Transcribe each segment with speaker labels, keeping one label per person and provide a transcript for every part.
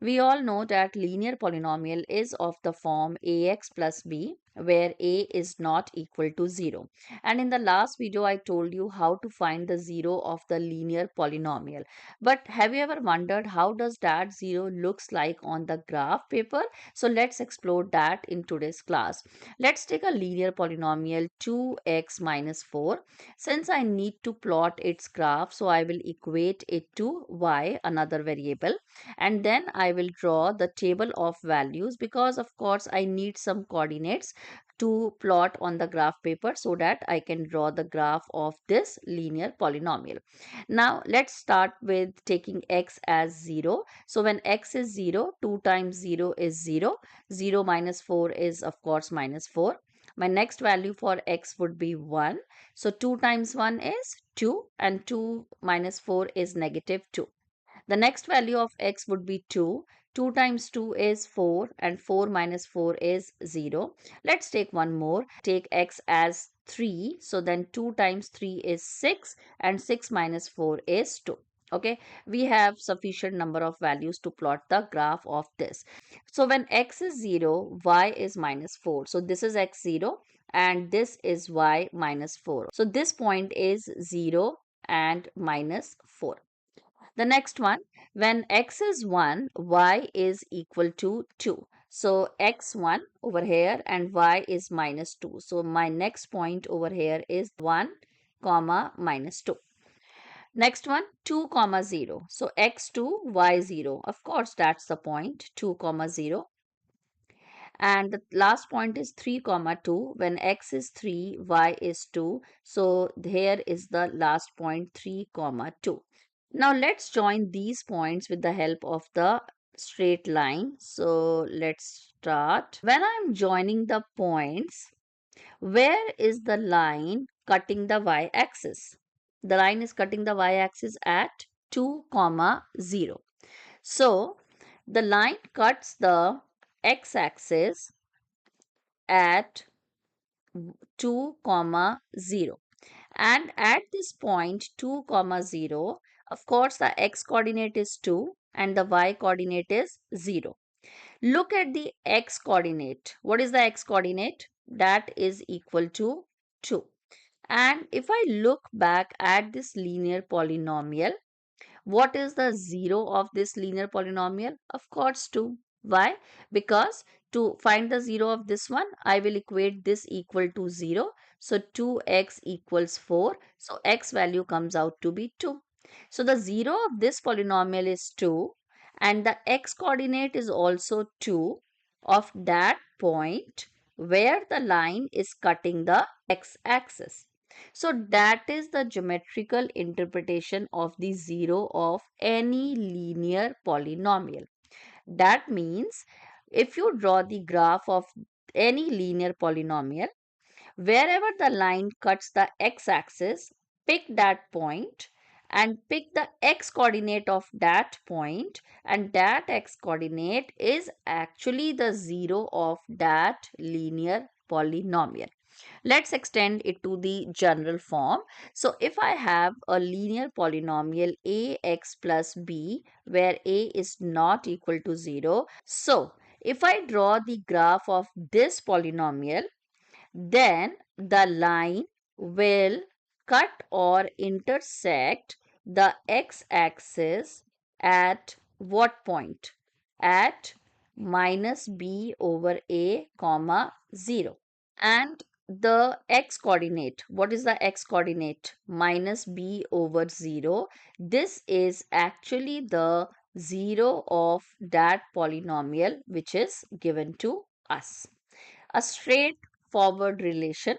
Speaker 1: We all know that linear polynomial is of the form ax plus b, where a is not equal to 0. And in the last video, I told you how to find the 0 of the linear polynomial. But have you ever wondered how does that 0 looks like on the graph paper? So let's explore that in today's class. Let's take a linear polynomial 2x minus 4. Since I need to plot its graph, so I will equate it to y, another variable, and then I will draw the table of values, because of course I need some coordinates to plot on the graph paper so that I can draw the graph of this linear polynomial. Now let's start with taking x as 0. So when x is 0, 2 times 0 is 0. 0 minus 4 is of course minus 4. My next value for x would be 1. So 2 times 1 is 2, and 2 minus 4 is negative 2. The next value of x would be 2. 2 times 2 is 4, and 4 minus 4 is 0. Let's take one more. Take x as 3. So then 2 times 3 is 6, and 6 minus 4 is 2. Okay, we have sufficient number of values to plot the graph of this. So when x is 0, y is minus 4. So this is x 0 and this is y minus 4. So this point is 0 and minus 4. The next one, when x is 1, y is equal to 2. So x1 over here and y is minus 2. So my next point over here is 1 comma minus 2. Next one, 2 comma 0. So x2, y0. Of course, that's the point, 2 comma 0. And the last point is 3 comma 2. When x is 3, y is 2. So here is the last point, 3 comma 2. Now let's join these points with the help of the straight line. So let's start. When I'm joining the points, where is the line cutting the y-axis? The line is cutting the y-axis at 2 comma 0. So the line cuts the x-axis at 2 comma 0, and at this point 2 comma 0, of course the x coordinate is 2 and the y coordinate is 0. Look at the x coordinate. What is the x coordinate? That is equal to 2. And if I look back at this linear polynomial, what is the 0 of this linear polynomial? Of course 2. Why? Because to find the 0 of this one, I will equate this equal to 0. So 2x equals 4. So x value comes out to be 2. So the 0 of this polynomial is 2, and the x coordinate is also 2 of that point where the line is cutting the x-axis. So that is the geometrical interpretation of the 0 of any linear polynomial. That means if you draw the graph of any linear polynomial, wherever the line cuts the x-axis, pick that point and pick the x coordinate of that point, and that x coordinate is actually the 0 of that linear polynomial. Let's extend it to the general form. So if I have a linear polynomial ax plus b where a is not equal to 0. So if I draw the graph of this polynomial, then the line will cut or intersect the x-axis at what point? At minus b over a comma 0. And the x coordinate, what is the x coordinate? Minus b over 0. This is actually the 0 of that polynomial which is given to us. A straightforward relation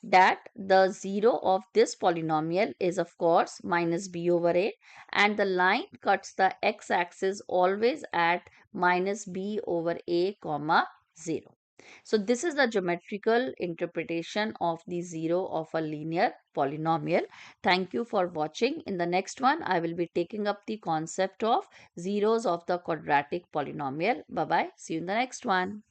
Speaker 1: that the 0 of this polynomial is of course minus b over a, and the line cuts the x-axis always at minus b over a comma 0. So this is the geometrical interpretation of the 0 of a linear polynomial. Thank you for watching. In the next one, I will be taking up the concept of zeros of the quadratic polynomial. Bye-bye. See you in the next one.